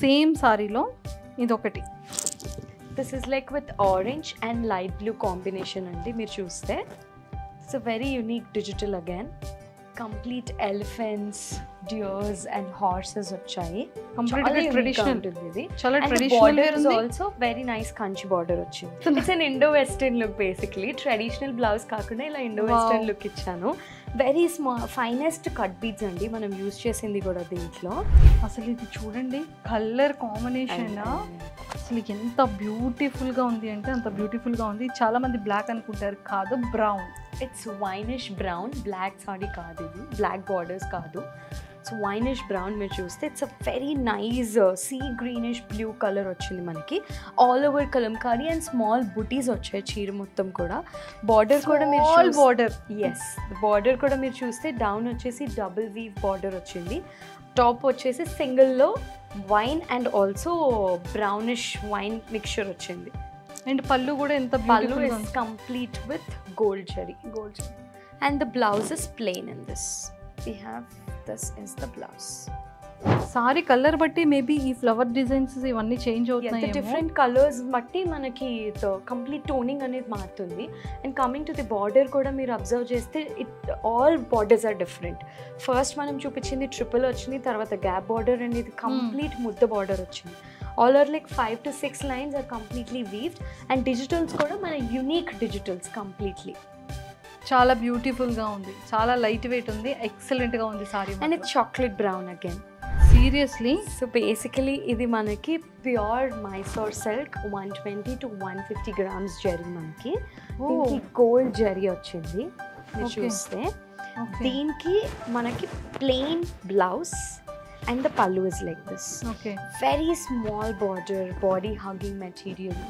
Same సారీలో ఇదొకటి. This is like with orange and light blue combination అండి. మీరు చూస్తే it's a very unique digital again. Complete elephants, deers and horses వచ్చాయి. కంప్లీట్గా ట్రెడిషనల్ ఉంటుంది ఇది. చాలా And the traditional border is also very nice Kanchi border వచ్చింది. It's an Indo western look basically. Traditional blouse కాకుండా ఇలా ఇండో వెస్టర్న్ లుక్ ఇచ్చాను. Very finest cut beads అండి మనం యూజ్ చేసింది కూడా దీంట్లో. అసలు ఇది చూడండి, కలర్ కాంబినేషన్ అసలు ఎంత బ్యూటిఫుల్గా ఉంది అంటే అంత బ్యూటిఫుల్గా ఉంది. చాలా మంది బ్లాక్ అనుకుంటారు, కాదు brown. It's winish brown, black sari కాదు ఇది, బ్లాక్ బార్డర్స్ కాదు. సో వైనిష్ బ్రౌన్ మీరు చూస్తే it's a very nice sea greenish blue colour వచ్చింది మనకి. All over Kalamkari and small butis వచ్చాయి చీర మొత్తం కూడా. బార్డర్ కూడా మీరు బార్డర్, ఎస్ బార్డర్ కూడా మీరు చూస్తే డౌన్ వచ్చేసి డబుల్ వీవ్ బార్డర్ వచ్చింది. టాప్ వచ్చేసి సింగిల్లో wine and also brownish wine mixture వచ్చింది. అండ్ పళ్ళు కూడా ఎంత పళ్ళు is complete with gold zari. And the blouse is plain in this. We have this is the blouse. Sari colour బట్టి మేబీ ఈ ఫ్లవర్ డిజైన్స్ ఇవన్నీ చేంజ్ అవుతాయి. డిఫరెంట్ కలర్స్ బట్టి మనకి కంప్లీట్ టోనింగ్ అనేది మారుతుంది. And coming to the border కూడా మీరు అబ్జర్వ్ చేస్తే all borders are different. First మనం చూపించింది ట్రిపుల్ వచ్చింది, తర్వాత గ్యాప్ బార్డర్ అండ్ ఇది కంప్లీట్ ముద్ద బార్డర్ వచ్చింది. All are like 5 to 6 lines are completely weaved. And digitals కూడా మన యూనిక్ డిజిటల్స్ కంప్లీట్లీ. చాలా బ్యూటిఫుల్గా ఉంది, చాలా లైట్ వెయిట్ ఉంది, ఎక్సలెంట్గా ఉంది sorry. And it's chocolate brown again. Seriously so basically ఇది మనకి pure Mysore silk 120 to 150 grams zari మనకి. దీనికి గోల్డ్ జరీ వచ్చింది మీరు చూస్తే. దీనికి మనకి ప్లెయిన్ బ్లౌజ్ అండ్ ద పల్లు is like this. Okay, very small border, body hugging material,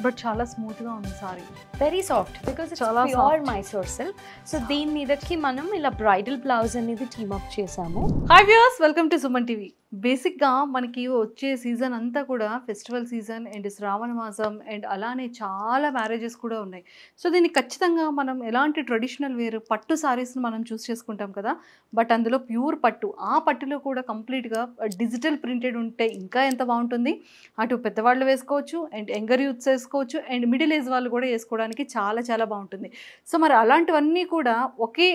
but చాలా స్మూత్గా ఉంది sorry. Very soft because it's pure Mysore silk. So దీని మీదకి మనం ఇలా బ్రైడల్ బ్లౌజ్ అనేది టీమప్ చేసాము. Hi viewers, welcome to Suman TV. బేసిక్గా మనకి వచ్చే సీజన్ అంతా కూడా ఫెస్టివల్ సీజన్ అండ్ శ్రావణ మాసం అండ్ అలానే చాలా మ్యారేజెస్ కూడా ఉన్నాయి. సో దీన్ని ఖచ్చితంగా మనం ఎలాంటి ట్రెడిషనల్ వేర్ పట్టు సారీస్ని మనం చూస్ చేసుకుంటాం కదా, బట్ అందులో ప్యూర్ పట్టు, ఆ పట్టులో కూడా కంప్లీట్గా డిజిటల్ ప్రింటెడ్ ఉంటే ఇంకా ఎంత బాగుంటుంది. అటు పెద్దవాళ్ళు వేసుకోవచ్చు అండ్ యంగర్ యూత్స్ వేసుకోవచ్చు అండ్ మిడిల్ ఏజ్ వాళ్ళు కూడా వేసుకోవడానికి చాలా చాలా బాగుంటుంది. సో మరి అలాంటివన్నీ కూడా ఒకే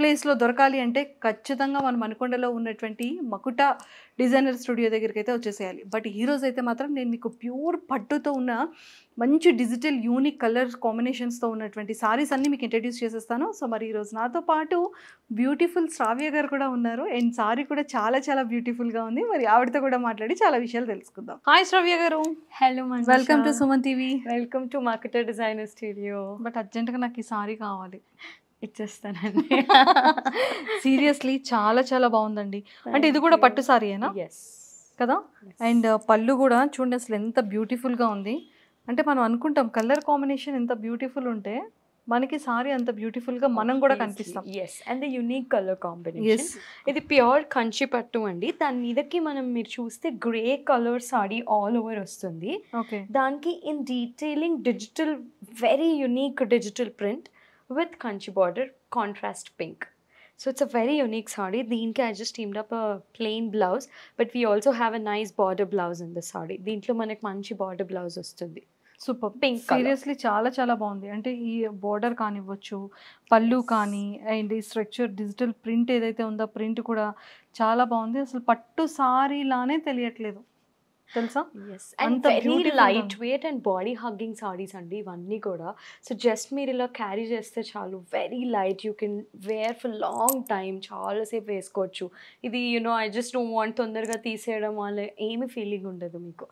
ప్లేస్లో దొరకాలి అంటే ఖచ్చితంగా మనం మణికొండలో ఉన్నటువంటి మకుట డిజైనర్ స్టూడియో దగ్గరికి అయితే వచ్చేసేయాలి. బట్ ఈరోజు అయితే మాత్రం నేను మీకు ప్యూర్ పట్టుతో ఉన్న మంచి డిజిటల్ యూనిక్ కలర్ కాంబినేషన్స్తో ఉన్నటువంటి సారీస్ అన్నీ మీకు ఇంట్రడ్యూస్ చేసేస్తాను. సో మరి ఈరోజు నాతో పాటు బ్యూటిఫుల్ శ్రావ్య గారు కూడా ఉన్నారు అండ్ సారీ కూడా చాలా చాలా బ్యూటిఫుల్గా ఉంది. మరి ఆవిడతో కూడా మాట్లాడి చాలా విషయాలు తెలుసుకుందాం. హాయ్ శ్రావ్య గారు. Hello, welcome to Suman TV. Welcome to Makuta designer studio. But అర్జెంట్గా నాకు ఈ సారీ కావాలి. ఇచ్చేస్తానండి. సీరియస్లీ చాలా చాలా బాగుందండి. అంటే ఇది కూడా పట్టు సారీయేనా కదా? అండ్ పళ్ళు కూడా చూడండి అసలు ఎంత బ్యూటిఫుల్గా ఉంది. అంటే మనం అనుకుంటాం కలర్ కాంబినేషన్ ఎంత బ్యూటిఫుల్ ఉంటే మనకి సారీ అంత బ్యూటిఫుల్గా మనం కూడా కనిపిస్తాం. Yes, and the unique colour combination. ఇది ప్యూర్ కంచి పట్టు అండి. దాని మీదకి మీరు చూస్తే grey colour sari all over వస్తుంది. ఓకే, దానికి in detailing digital very unique digital print with kanchi border, contrast pink. So it's a very unique saree. Deenki I just teamed up a plain blouse, but we also have a nice border blouse in the saree. Deentlo manaku manchi border blouse vastundi. Super, pink. Seriously చాలా చాలా బాగుంది. అంటే ఈ border కానివ్వచ్చు, పళ్ళు కానీ and ఈ structure digital print ఏదైతే ఉందో ప్రింట్ కూడా చాలా బాగుంది. అసలు పట్టు సారీ లానే తెలియట్లేదు తెలుసా. And very light weight and body hugging saris అండి ఇవన్నీ కూడా. సో జస్ట్ మీరు ఇలా క్యారీ చేస్తే చాలు, very light, you can wear for long time, చాలాసేపు వేసుకోవచ్చు. ఇది ఐ జస్ట్ డోంట్ వాంట్ తొందరగా తీసేయడం వల్ల ఏమి ఫీలింగ్ ఉండదు మీకు.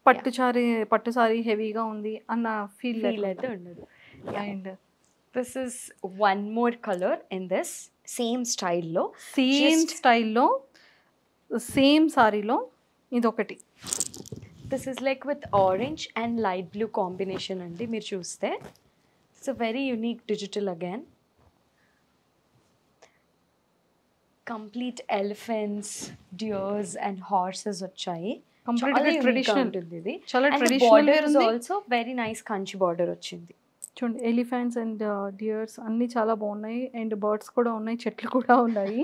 పట్టు సారీ హెవీగా ఉంది అన్న ఫీల్ అయితే ఉండదు. And this is one more colour in this same స్టైల్లో సేమ్ సారీలో ఇదొకటి. This is like with orange and light blue combination అండి. మీరు చూస్తే it's a very unique digital again. Complete elephants, deers and horses వచ్చాయి. కంప్లీట్గా ట్రెడిషనల్ ఉంటుంది ఇది. చాలా border is also very nice Kanchi border వచ్చింది. చూడండి, ఎలిఫెంట్స్ అండ్ డియర్స్ అన్నీ చాలా బాగున్నాయి అండ్ బర్డ్స్ కూడా ఉన్నాయి, చెట్లు కూడా ఉన్నాయి.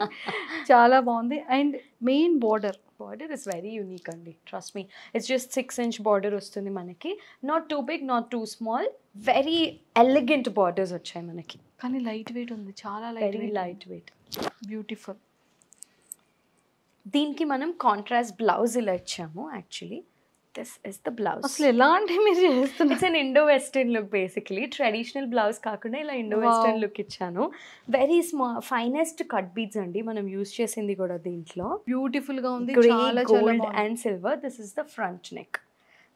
చాలా బాగుంది. And main border border is very unique అండి, trust me. It's just 6-inch border వస్తుంది మనకి. Not too big, not too small, very elegant borders వచ్చాయి మనకి. కానీ లైట్ వెయిట్ ఉంది, చాలా వెరీ లైట్ వెయిట్, బ్యూటిఫుల్. దీనికి మనం కాంట్రాస్ట్ బ్లౌజ్ ఇలా ఇచ్చాము. Actually this is the blouse. అసలు ఎలాంటి మీరు చేస్తున్నారు? It's an Indo western look basically. Traditional blouse కాకుండా ఇలా ఇండో వెస్టర్న్ లుక్ ఇచ్చాను. వెరీ ఫైనెస్ట్ కట్ బీడ్స్ అండి మనం యూజ్ చేసింది కూడా దీంట్లో. బ్యూటిఫుల్ గా ఉంది, గ్రే, చాలా gold and silver. This is the front neck.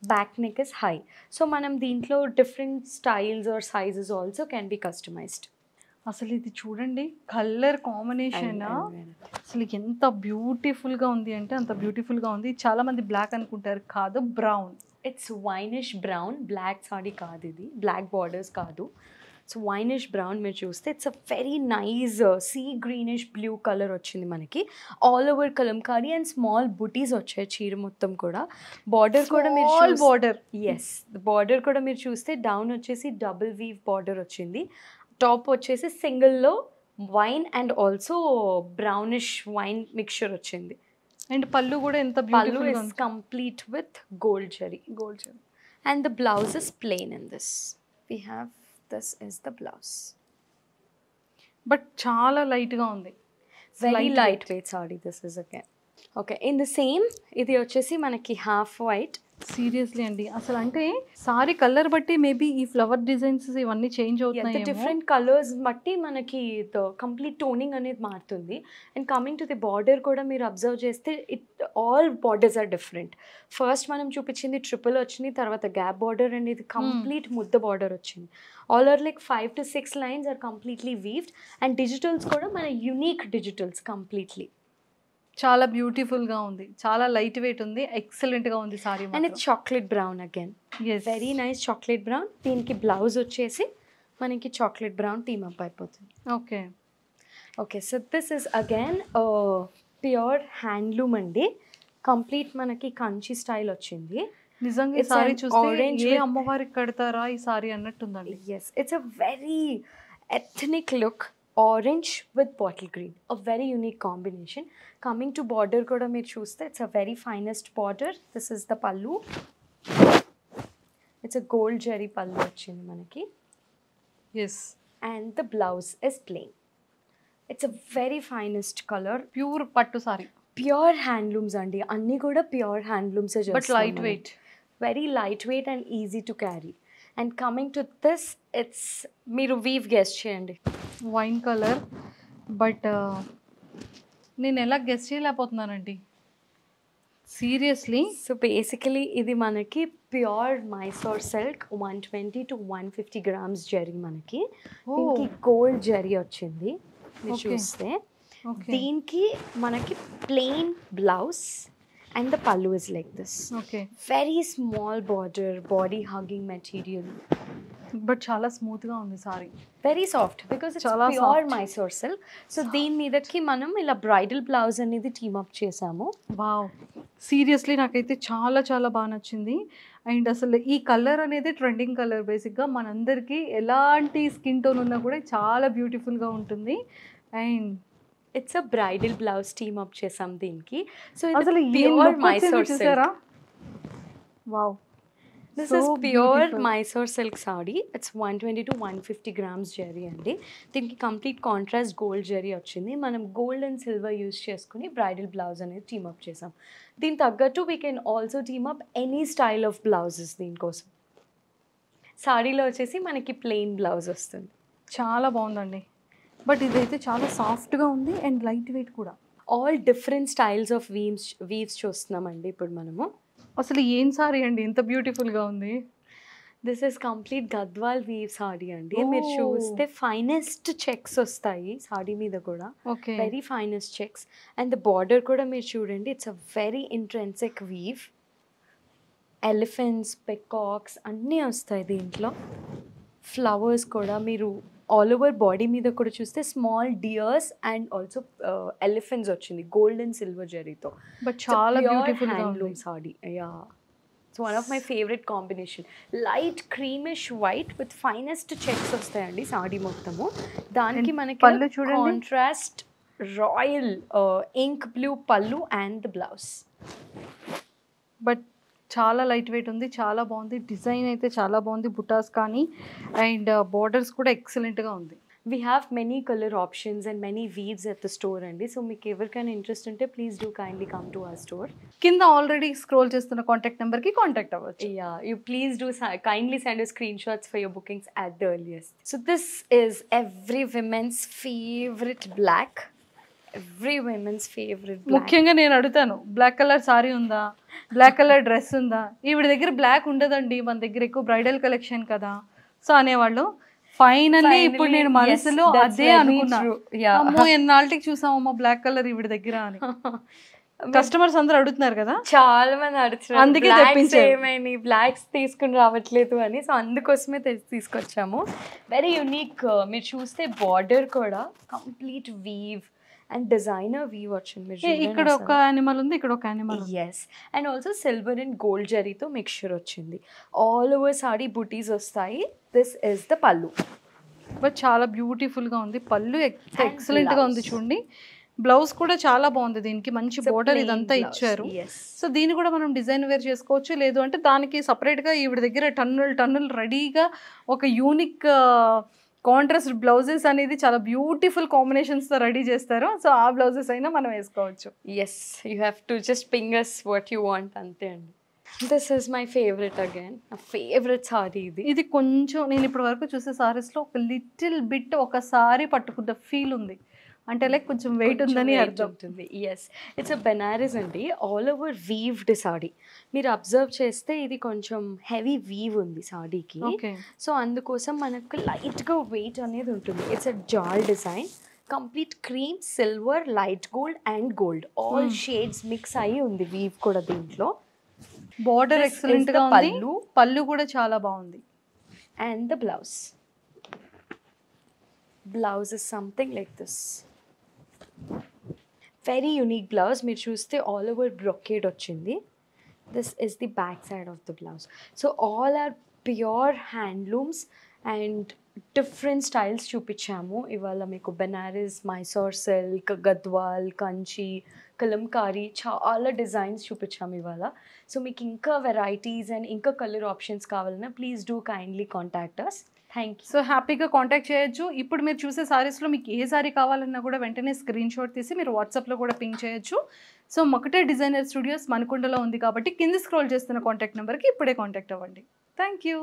Back neck is high. So మనం దీంట్లో different styles or sizes also can be customised. అసలు ఇది చూడండి, కలర్ కాంబినేషన్ అసలు ఎంత బ్యూటిఫుల్ గా ఉంది అంటే అంత బ్యూటిఫుల్ గా ఉంది. చాలా మంది బ్లాక్ అనుకుంటారు, కాదు brown. It's winish brown, black sari కాదు ఇది, బ్లాక్ బార్డర్స్ కాదు. సో వైనిష్ బ్రౌన్ మీరు చూస్తే it's a very nice sea greenish blue colour వచ్చింది మనకి. All over Kalamkari and small butis వచ్చాయి చీర మొత్తం కూడా. బార్డర్ కూడా మీరు బార్డర్, ఎస్ బార్డర్ కూడా మీరు చూస్తే డౌన్ వచ్చేసి డబుల్ వీవ్ బార్డర్ వచ్చింది. టాప్ వచ్చేసి సింగిల్లో wine and also brownish wine mixture వచ్చింది. అండ్ పళ్ళు కూడా ఎంత పళ్ళు beautiful is complete with gold zari. And the blouse is plain in this. We have this is the blouse. But చాలా లైట్ గా ఉంది, very light weight sari. This is again okay in the same. ఇది వచ్చేసి మనకి హాఫ్ వైట్. సీరియస్లీ అండి, అసలు అంటే sari colour బట్టి మేబీ ఈ ఫ్లవర్ డిజైన్స్ ఇవన్నీ చేంజ్ అవుతున్నాయి. డిఫరెంట్ కలర్స్ బట్టి మనకి కంప్లీట్ టోనింగ్ అనేది మారుతుంది. And coming to the border కూడా మీరు అబ్జర్వ్ చేస్తే all borders are different. First మనం చూపించింది ట్రిపుల్ వచ్చింది, తర్వాత గ్యాప్ బార్డర్ అండ్ ఇది కంప్లీట్ ముద్ద బార్డర్ వచ్చింది. All are like 5 to 6 lines are completely weaved. And digitals కూడా మన యూనిక్ డిజిటల్స్ కంప్లీట్లీ. చాలా బ్యూటిఫుల్ గా ఉంది, చాలా లైట్ వెయిట్ ఉంది, ఎక్సలెంట్ గా ఉంది sorry. And it's chocolate brown again, very nice chocolate brown. దీనికి బ్లౌజ్ వచ్చేసి మనకి చాక్లెట్ బ్రౌన్ టీమ్ అప్ అయిపోతుంది. Okay okay so this is again pure handloom అండి. కంప్లీట్ మనకి కంచి స్టైల్ వచ్చింది. నిజంగా ఈ సారీ చూస్తే ఏ అమ్మవారికి కడతారా ఈ సారీ అన్నట్టుందండి. Yes it's a very ethnic look. Orange with bottle green, a very unique combination. Coming to border కూడా మీరు చూస్తే it's a very finest border. This is the pallu. It's a gold zari pallu వచ్చింది మనకి. Yes and the blouse is plain. It's a very finest colour. Pure pattu sari, pure handlooms అండి, అన్నీ కూడా pure handlooms. But light weight, very light weight and easy to carry. And coming to this it's, మీరు weave guess చేయండి. Wine colour, but నేను ఎలా guess చేయలేకపోతున్నానండి seriously. So basically ఇది మనకి pure Mysore silk 120 to 150 grams zari మనకి. దీనికి గోల్డ్ జరీ వచ్చింది మీరు చూస్తే. దీనికి మనకి plain blouse and the pallu is like this. Okay. Very small border, body hugging material. But చాలా స్మూత్ గా ఉంది sorry. Very soft because it's pure Mysore silk. So దీని మీదకి మనం ఇలా బ్రైడల్ బ్లౌజ్ అనేది టీమ్ అప్ చేసాము. వావ్, సీరియస్లీ నాకైతే చాలా చాలా బాగా నచ్చింది. అండ్ అసలు ఈ కలర్ అనేది ట్రెండింగ్ కలర్. బేసిక్గా మనందరికీ ఎలాంటి స్కిన్ టోన్ ఉన్నా కూడా చాలా బ్యూటిఫుల్గా ఉంటుంది. And it's a bridal blouse team up చేసాం దీనికి. సో అసలు pure Mysore silk. Wow, this is pure Mysore silk sorry. It's 120 to 150 grams zari అండి. దీనికి కంప్లీట్ కాంట్రాస్ట్ గోల్డ్ జరీ వచ్చింది. మనం గోల్డ్ అండ్ సిల్వర్ యూజ్ చేసుకుని బ్రైడల్ బ్లౌజ్ అనేది టీమ్ అప్ చేసాం. దీని తగ్గట్టు we can also team up any style of blouses. దీనికోసం సారీలో వచ్చేసి మనకి ప్లెయిన్ బ్లౌజ్ వస్తుంది. చాలా బాగుందండి. బట్ ఇదైతే చాలా సాఫ్ట్గా ఉంది అండ్ లైట్ వెయిట్ కూడా. All different styles of weaves చూస్తున్నామండి ఇప్పుడు మనము. అసలు ఏం సారీ అండి ఇంత బ్యూటిఫుల్గా ఉంది. This is complete Gadwal weave sari అండి. మీరు చూస్తే ఫైనెస్ట్ చెక్స్ వస్తాయి సారీ మీద కూడా. Okay, very finest checks. And the border కూడా మీరు చూడండి, it's a very intrinsic weave. Elephants, peacocks అన్నీ వస్తాయి దీంట్లో. ఫ్లవర్స్ కూడా మీరు ఆల్ ఓవర్ బాడీ మీద కూడా చూస్తే small deers and also elephants వచ్చింది గోల్డ్ అండ్ సిల్వర్ జరీతో. బట్ చాలా beautiful handloom sari. Yeah, it's one of my favourite combination. Light creamish white with finest checks వస్తాయండి సారీ మొత్తము. దానికి మనకి పళ్ళు చూడండి, కాంట్రాస్ట్ రాయల్ ఇంక్ బ్లూ పళ్ళు అండ్ ద బ్లౌజ్. బట్ చాలా లైట్ వెయిట్ ఉంది, చాలా బాగుంది. డిజైన్ అయితే చాలా బాగుంది, బుటాస్ కానీ అండ్ బోర్డర్స్ కూడా ఎక్సలెంట్గా ఉంది. We have many color options and many weaves at the store అండి. సో మీకు ఎవరికైనా ఇంట్రెస్ట్ ఉంటే please do kindly come to our store. కింద ఆల్రెడీ స్క్రోల్ చేస్తున్న కాంటాక్ట్ నెంబర్కి కాంటాక్ట్ అవ్వచ్చు. Yeah, you please do kindly send us screenshots for your bookings at the earliest. So this is every woman's favorite black. Every woman's favorite black. ముఖ్యంగా నేను అడుగుతాను, black colour sorry ఉందా, black colour dress ఉందా? ఈవిడ దగ్గర black ఉండదండి, మన దగ్గర ఎక్కువ బ్రైడల్ కలెక్షన్ కదా సో అనేవాళ్ళు. ఫైనల్లీ ఇప్పుడు నేను మనసులో అదే అనుకున్నాను, అమ్మో ఎన్నాళ్ళకి చూసామమ్మా బ్లాక్ కలర్ ఈవిడ దగ్గర అని. కస్టమర్స్ అందరూ అడుగుతున్నారు కదా, చాలా మంది అడుగుతున్నారు, అందుకే ఏమైనా బ్లాక్స్ తీసుకుని రావట్లేదు అని. సో అందుకోసమే తీసుకొచ్చాము. Very unique. మీరు చూస్తే బార్డర్ కూడా complete weave and designer weave వచ్చింది. ఇక్కడ ఒక యానిమల్ ఉంది, ఇక్కడ ఒక animal. Yes, and also silver and gold జరీతో మిక్స్చర్ వచ్చింది. ఆల్ ఓవర్ సారీ బుటీస్ వస్తాయి. దిస్ ఇస్ ద పళ్ళు. బట్ చాలా బ్యూటిఫుల్గా ఉంది, పళ్ళు ఎక్సలెంట్గా ఉంది చూడండి. బ్లౌజ్ కూడా చాలా బాగుంది, దీనికి మంచి బోర్డర్ ఇదంతా ఇచ్చారు. సో దీన్ని కూడా మనం డిజైన్ వేర్ చేసుకోవచ్చు, లేదు అంటే దానికి సపరేట్గా ఈవిడ దగ్గర టన్నులు రెడీగా ఒక యూనిక్ కాంట్రాస్ట్ బ్లౌజెస్ అనేది చాలా బ్యూటిఫుల్ కాంబినేషన్స్తో రెడీ చేస్తారు. సో ఆ బ్లౌజెస్ అయినా మనం వేసుకోవచ్చు. Yes, you have to just ping us what you want అంతే అండి. This is my favourite again, నా ఫేవరెట్ సారీ ఇది. ఇది కొంచెం నేను ఇప్పటి వరకు చూసే సారీస్లో ఒక లిటిల్ బిట్ ఒక సారీ పట్టుకున్న ఫీల్ ఉంది, అంటే లైక్ కొంచెం వెయిట్ ఉందని అర్థం అవుతుంది. ఎస్, ఇట్స్ అ బెనారస్ అండి, ఆల్ ఓవర్ వీవ్డ్ సారీ. మీరు అబ్జర్వ్ చేస్తే ఇది కొంచెం హెవీ వీవ్ ఉంది సారీకి. సో అందుకోసం మనకు లైట్గా వెయిట్ అనేది ఉంటుంది. It's a jaal design, complete cream, silver, light gold and gold all shades mix అయ్యి ఉంది వీవ్ కూడా దీంట్లో. బార్డర్ ఎక్సలెంట్గా ఉంది, పళ్ళు కూడా చాలా బాగుంది. And the blouse, blouse is something like this. Very unique blouse. మీరు చూస్తే ఆల్ ఓవర్ బ్రొకేడ్ వచ్చింది. This is the back side of the blouse. So all are pure handlooms and different styles చూపించాము ఇవాళ మీకు. బెనారస్, మైసూర్ సిల్క్, గద్వాల్, కంచి, కలంకారీ, చాలా designs చూపించాము ఇవాళ. So మీకు ఇంకా వెరైటీస్ అండ్ ఇంకా కలర్ ఆప్షన్స్ కావాలన్నా please do kindly contact us. Thank you. So హ్యాపీగా కాంటాక్ట్ చేయొచ్చు. ఇప్పుడు మీరు చూసే సారీస్లో మీకు ఏ సారీ కావాలన్నా కూడా వెంటనే స్క్రీన్ షాట్ తీసి మీరు వాట్సాప్లో కూడా పింక్ చేయొచ్చు. సో మొకటే డిజైనర్ స్టూడియోస్ మనకొండలో ఉంది కాబట్టి కింద స్క్రోల్ చేస్తున్న కాంటాక్ట్ నెంబర్కి ఇప్పుడే కాంటాక్ట్ అవ్వండి. Thank you.